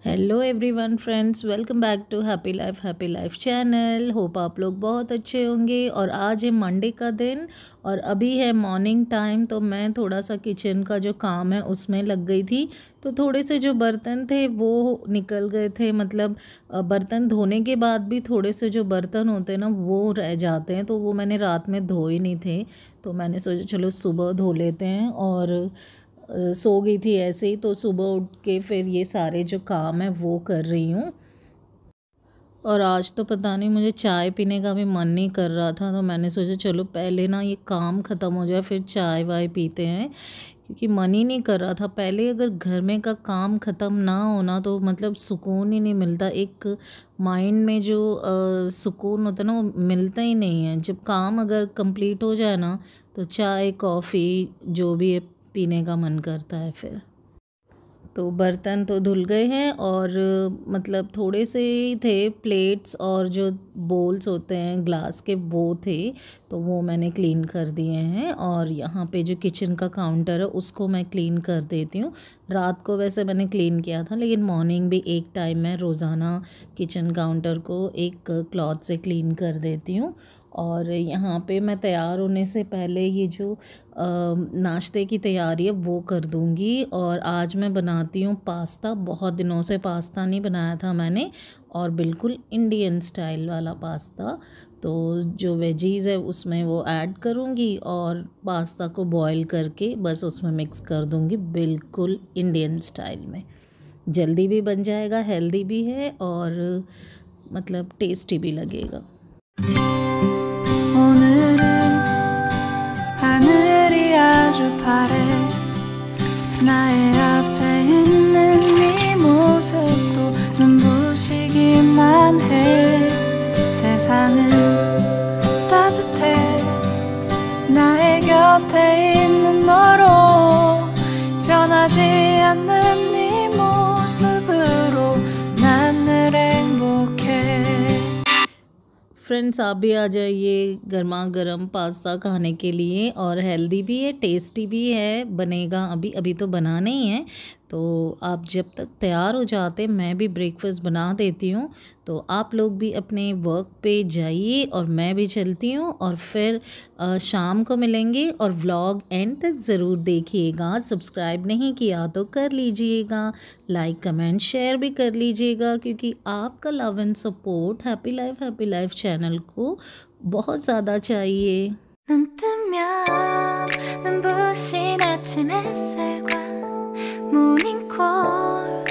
Hello everyone friends, welcome back to happy life channel. Hope आप लोग बहुत अच्छे होंगे। और आज है मंडे का दिन और अभी है मॉर्निंग टाइम, तो मैं थोड़ा सा किचन का जो काम है उसमें लग गई थी। तो थोड़े से जो बर्तन थे वो निकल गए थे, मतलब बर्तन धोने के बाद भी थोड़े से जो बर्तन होते हैं ना वो रह जाते हैं, तो वो मैंने रात में धोए नहीं थे। तो मैंने सोचा चलो सुबह धो लेते हैं, और सो गई थी ऐसे ही। तो सुबह उठ के फिर ये सारे जो काम है वो कर रही हूँ। और आज तो पता नहीं, मुझे चाय पीने का भी मन नहीं कर रहा था, तो मैंने सोचा चलो पहले ना ये काम ख़त्म हो जाए फिर चाय वाय पीते हैं, क्योंकि मन ही नहीं कर रहा था। पहले अगर घर में का काम ख़त्म ना होना तो मतलब सुकून ही नहीं मिलता। एक माइंड में जो सुकून होता है ना वो मिलता ही नहीं है। जब काम अगर कंप्लीट हो जाए ना तो चाय कॉफ़ी जो भी है पीने का मन करता है फिर। तो बर्तन तो धुल गए हैं, और मतलब थोड़े से ही थे प्लेट्स, और जो बोल्स होते हैं ग्लास के वो थे, तो वो मैंने क्लीन कर दिए हैं। और यहाँ पे जो किचन का काउंटर है उसको मैं क्लीन कर देती हूँ। रात को वैसे मैंने क्लीन किया था, लेकिन मॉर्निंग भी एक टाइम मैं रोज़ाना किचन काउंटर को एक क्लॉथ से क्लीन कर देती हूँ। और यहाँ पे मैं तैयार होने से पहले ये जो नाश्ते की तैयारी है वो कर दूँगी। और आज मैं बनाती हूँ पास्ता। बहुत दिनों से पास्ता नहीं बनाया था मैंने, और बिल्कुल इंडियन स्टाइल वाला पास्ता। तो जो वेजीज़ है उसमें वो ऐड करूँगी, और पास्ता को बॉईल करके बस उसमें मिक्स कर दूँगी, बिल्कुल इंडियन स्टाइल में। जल्दी भी बन जाएगा, हेल्दी भी है, और मतलब टेस्टी भी लगेगा। 오늘은 하늘이 아주 파래 나의 앞에 있는 네 모습도 눈부시기만 해 세상은 따뜻해 나의 곁에 있는 너로 변하지 않는 네 모습으로 난 늘 행복해। फ्रेंड्स, आप भी आ जाइए गर्मा गर्म पास्ता खाने के लिए। और हेल्दी भी है, टेस्टी भी है। बनेगा अभी अभी तो बनाना ही है। तो आप जब तक तैयार हो जाते मैं भी ब्रेकफास्ट बना देती हूँ। तो आप लोग भी अपने वर्क पे जाइए, और मैं भी चलती हूँ। और फिर शाम को मिलेंगे, और व्लॉग एंड तक ज़रूर देखिएगा। सब्सक्राइब नहीं किया तो कर लीजिएगा, लाइक कमेंट शेयर भी कर लीजिएगा, क्योंकि आपका love and support happy life channel को बहुत ज़्यादा चाहिए। 눈 뜨면 눈부신 아침 햇살과 모닝콜로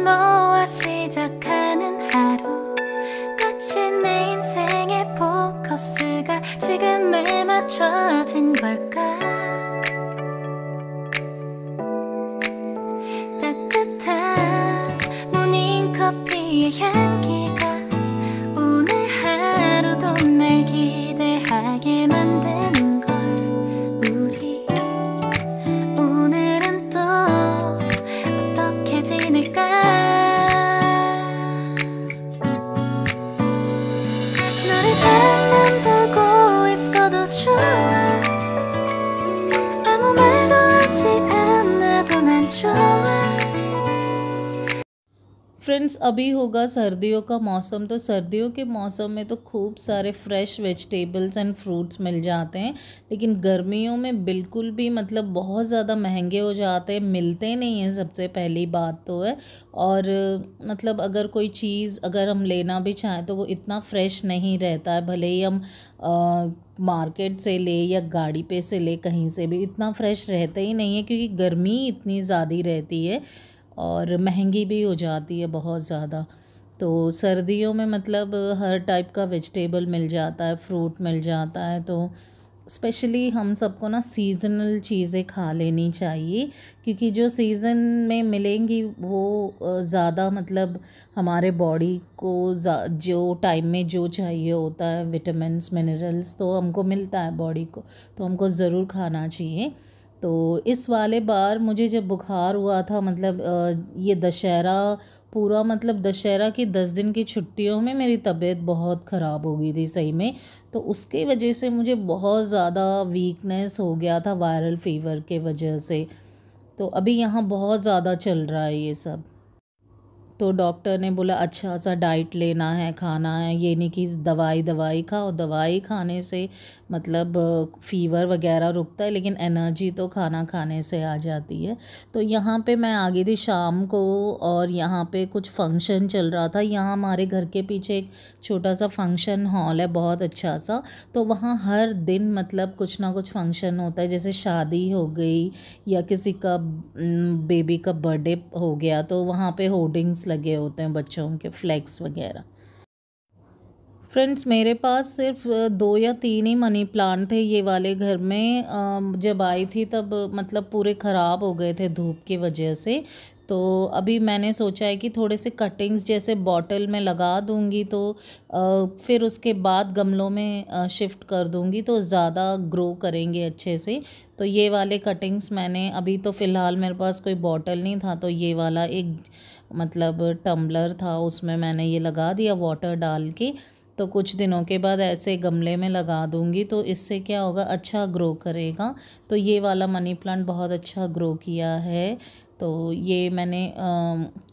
너와 시작하는 하루 마치 내 인생의 포커스가 지금에 맞춰진 걸까 따뜻한 모닝커피의 향기가 오늘 하루도 날 기대하게 만드는 걸 우리 오늘은 또 어떻게 지낼까 너를 바라만 보고 있어도 좋아 아무 말도 하지 않아도 난 좋아। फ्रेंड्स, अभी होगा सर्दियों का मौसम, तो सर्दियों के मौसम में तो खूब सारे फ्रेश वेजिटेबल्स एंड फ्रूट्स मिल जाते हैं। लेकिन गर्मियों में बिल्कुल भी मतलब बहुत ज़्यादा महंगे हो जाते हैं, मिलते नहीं हैं, सबसे पहली बात तो है। और मतलब अगर कोई चीज़ अगर हम लेना भी चाहें तो वो इतना फ्रेश नहीं रहता है, भले ही हम मार्केट से ले या गाड़ी पे से ले, कहीं से भी इतना फ्रेश रहता ही नहीं है, क्योंकि गर्मी इतनी ज़्यादा रहती है और महंगी भी हो जाती है बहुत ज़्यादा। तो सर्दियों में मतलब हर टाइप का वेजिटेबल मिल जाता है, फ्रूट मिल जाता है। तो स्पेशली हम सबको ना सीज़नल चीज़ें खा लेनी चाहिए, क्योंकि जो सीज़न में मिलेंगी वो ज़्यादा मतलब हमारे बॉडी को जो टाइम में जो चाहिए होता है, विटामिन्स मिनरल्स तो हमको मिलता है बॉडी को, तो हमको ज़रूर खाना चाहिए। तो इस वाले बार मुझे जब बुखार हुआ था, मतलब ये दशहरा पूरा, मतलब दशहरा की 10 दिन की छुट्टियों में मेरी तबीयत बहुत ख़राब हो गई थी सही में। तो उसके वजह से मुझे बहुत ज़्यादा वीकनेस हो गया था वायरल फ़ीवर के वजह से। तो अभी यहाँ बहुत ज़्यादा चल रहा है ये सब। तो डॉक्टर ने बोला अच्छा सा डाइट लेना है, खाना है, ये नहीं कि दवाई दवाई खाओ। दवाई खाने से मतलब फ़ीवर वगैरह रुकता है, लेकिन एनर्जी तो खाना खाने से आ जाती है। तो यहाँ पे मैं आ गई थी शाम को, और यहाँ पे कुछ फंक्शन चल रहा था। यहाँ हमारे घर के पीछे एक छोटा सा फंक्शन हॉल है, बहुत अच्छा सा। तो वहाँ हर दिन मतलब कुछ ना कुछ फंक्शन होता है, जैसे शादी हो गई या किसी का बेबी का बर्थडे हो गया, तो वहाँ पे होर्डिंग्स लगे होते हैं बच्चों के, फ्लैग्स वगैरह। फ्रेंड्स मेरे पास सिर्फ 2 या 3 ही मनी प्लांट थे ये वाले घर में। जब आई थी तब मतलब पूरे ख़राब हो गए थे धूप की वजह से। तो अभी मैंने सोचा है कि थोड़े से कटिंग्स जैसे बॉटल में लगा दूंगी, तो फिर उसके बाद गमलों में शिफ्ट कर दूंगी तो ज़्यादा ग्रो करेंगे अच्छे से। तो ये वाले कटिंग्स मैंने अभी, तो फ़िलहाल मेरे पास कोई बॉटल नहीं था, तो ये वाला एक मतलब टम्बलर था, उसमें मैंने ये लगा दिया वाटर डाल के। तो कुछ दिनों के बाद ऐसे गमले में लगा दूंगी, तो इससे क्या होगा, अच्छा ग्रो करेगा। तो ये वाला मनी प्लांट बहुत अच्छा ग्रो किया है। तो ये मैंने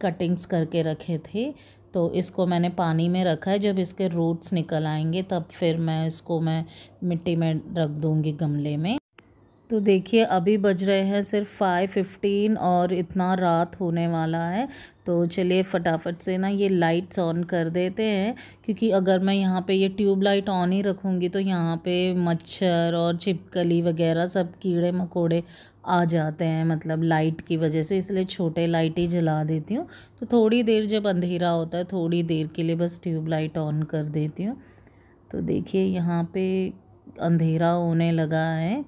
कटिंग्स करके रखे थे, तो इसको मैंने पानी में रखा है। जब इसके रूट्स निकल आएंगे तब फिर मैं मिट्टी में रख दूंगी गमले में। तो देखिए अभी बज रहे हैं सिर्फ 5:15 और इतना रात होने वाला है। तो चलिए फटाफट से ना ये लाइट्स ऑन कर देते हैं, क्योंकि अगर मैं यहाँ पे ये ट्यूब लाइट ऑन ही रखूँगी तो यहाँ पे मच्छर और छिपकली वगैरह सब कीड़े मकोड़े आ जाते हैं, मतलब लाइट की वजह से। इसलिए छोटे लाइट ही जला देती हूँ। तो थोड़ी देर जब अंधेरा होता है, थोड़ी देर के लिए बस ट्यूब लाइट ऑन कर देती हूँ। तो देखिए यहाँ पे अंधेरा होने लगा है।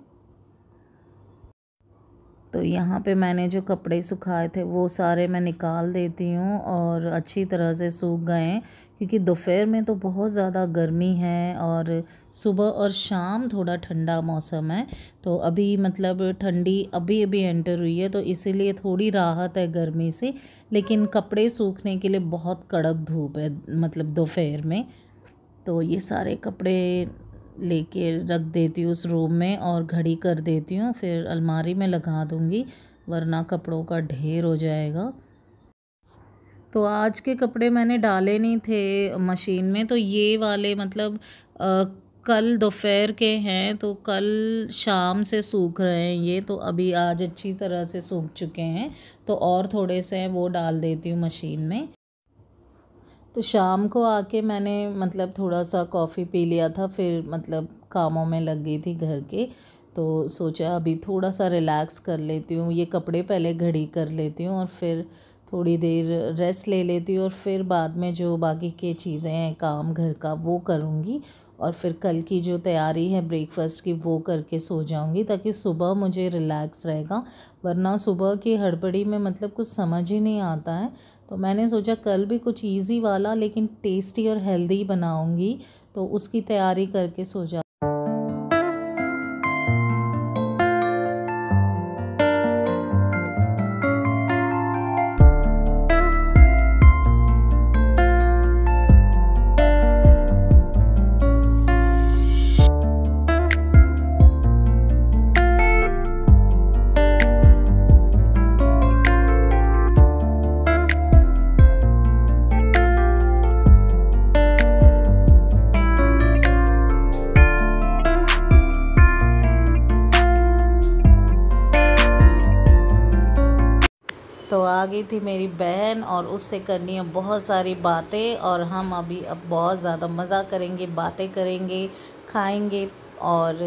तो यहाँ पे मैंने जो कपड़े सुखाए थे वो सारे मैं निकाल देती हूँ, और अच्छी तरह से सूख गए हैं, क्योंकि दोपहर में तो बहुत ज़्यादा गर्मी है और सुबह और शाम थोड़ा ठंडा मौसम है। तो अभी मतलब ठंडी अभी अभी एंटर हुई है, तो इसीलिए थोड़ी राहत है गर्मी से। लेकिन कपड़े सूखने के लिए बहुत कड़क धूप है मतलब दोपहर में। तो ये सारे कपड़े लेके रख देती हूँ उस रूम में, और घड़ी कर देती हूँ, फिर अलमारी में लगा दूँगी, वरना कपड़ों का ढेर हो जाएगा। तो आज के कपड़े मैंने डाले नहीं थे मशीन में, तो ये वाले मतलब कल दोपहर के हैं, तो कल शाम से सूख रहे हैं ये, तो अभी आज अच्छी तरह से सूख चुके हैं। तो और थोड़े से हैं वो डाल देती हूँ मशीन में। तो शाम को आके मैंने मतलब थोड़ा सा कॉफ़ी पी लिया था, फिर मतलब कामों में लग गई थी घर के। तो सोचा अभी थोड़ा सा रिलैक्स कर लेती हूँ, ये कपड़े पहले घड़ी कर लेती हूँ और फिर थोड़ी देर रेस्ट ले लेती हूँ, और फिर बाद में जो बाकी के चीज़ें हैं काम घर का वो करूँगी, और फिर कल की जो तैयारी है ब्रेकफास्ट की वो करके सो जाऊँगी, ताकि सुबह मुझे रिलैक्स रहेगा। वरना सुबह की हड़बड़ी में मतलब कुछ समझ ही नहीं आता है। तो मैंने सोचा कल भी कुछ इजी वाला लेकिन टेस्टी और हेल्दी बनाऊंगी, तो उसकी तैयारी करके सो जा। तो आ गई थी मेरी बहन, और उससे करनी है बहुत सारी बातें, और हम अभी अब बहुत ज़्यादा मज़ा करेंगे, बातें करेंगे, खाएंगे, और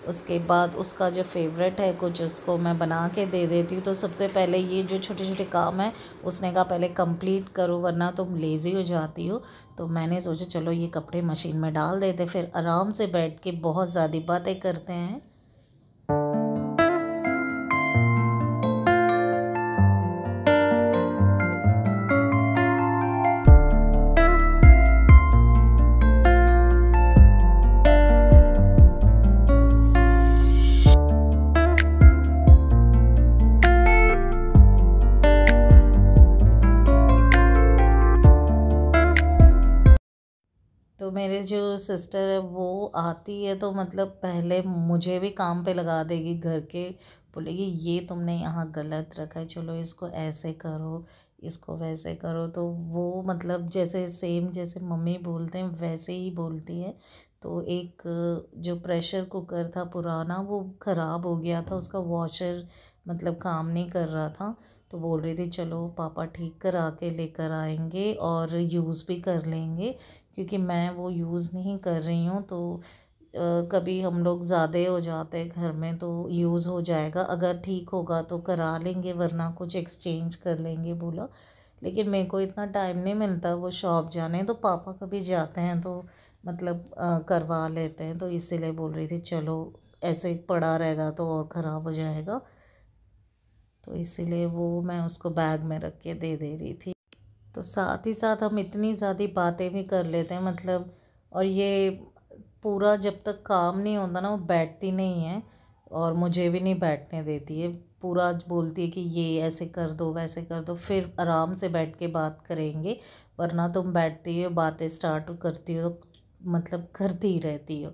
उसके बाद उसका जो फेवरेट है कुछ उसको मैं बना के दे देती हूँ। तो सबसे पहले ये जो छोटे छोटे काम है उसने कहा पहले कंप्लीट करो वरना तुम लेज़ी हो जाती हो। तो मैंने सोचा चलो ये कपड़े मशीन में डाल देते, फिर आराम से बैठ के बहुत ज़्यादा बातें करते हैं। तो मेरे जो सिस्टर है वो आती है तो मतलब पहले मुझे भी काम पे लगा देगी घर के, बोलेगी ये तुमने यहाँ गलत रखा है, चलो इसको ऐसे करो, इसको वैसे करो। तो वो मतलब जैसे सेम जैसे मम्मी बोलते हैं वैसे ही बोलती है। तो एक जो प्रेशर कुकर था पुराना वो ख़राब हो गया था, उसका वॉशर मतलब काम नहीं कर रहा था। तो बोल रही थी चलो पापा ठीक करा के लेकर आएंगे और यूज़ भी कर लेंगे, क्योंकि मैं वो यूज़ नहीं कर रही हूँ। तो कभी हम लोग ज़्यादा हो जाते हैं घर में तो यूज़ हो जाएगा, अगर ठीक होगा तो करा लेंगे वरना कुछ एक्सचेंज कर लेंगे बोला। लेकिन मेरे को इतना टाइम नहीं मिलता वो शॉप जाने, तो पापा कभी जाते हैं तो मतलब करवा लेते हैं। तो इसीलिए बोल रही थी चलो ऐसे पड़ा रहेगा तो और ख़राब हो जाएगा, तो इसीलिए वो मैं उसको बैग में रख के दे रही थी। तो साथ ही साथ हम इतनी ज़्यादा बातें भी कर लेते हैं मतलब। और ये पूरा जब तक काम नहीं होता ना वो बैठती नहीं है, और मुझे भी नहीं बैठने देती है। पूरा बोलती है कि ये ऐसे कर दो वैसे कर दो, फिर आराम से बैठ के बात करेंगे, वरना तुम बैठती हो बातें स्टार्ट करती हो तो मतलब करती ही रहती हो।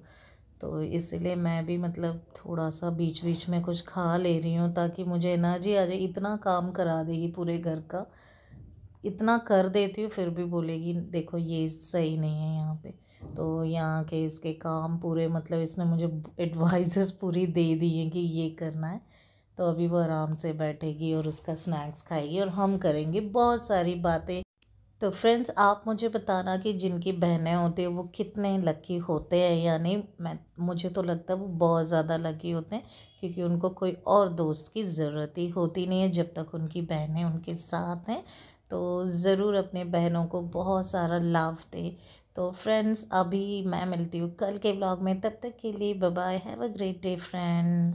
तो इसीलिए मैं भी मतलब थोड़ा सा बीच बीच में कुछ खा ले रही हूँ ताकि मुझे एनर्जी आ जाए। इतना काम करा देगी पूरे घर का, इतना कर देती हूँ फिर भी बोलेगी देखो ये सही नहीं है यहाँ पे। तो यहाँ के इसके काम पूरे मतलब इसने मुझे एडवाइसेस पूरी दे दी हैं कि ये करना है। तो अभी वो आराम से बैठेगी और उसका स्नैक्स खाएगी और हम करेंगे बहुत सारी बातें। तो फ्रेंड्स आप मुझे बताना कि जिनकी बहनें होती हैं वो कितने लकी होते हैं या नहीं। मुझे तो लगता है वो बहुत ज़्यादा लकी होते हैं, क्योंकि उनको कोई और दोस्त की ज़रूरत ही होती नहीं है जब तक उनकी बहनें उनके साथ हैं। तो ज़रूर अपने बहनों को बहुत सारा लव दे। तो फ्रेंड्स अभी मैं मिलती हूँ कल के व्लॉग में, तब तक के लिए bye bye, have a great day friends.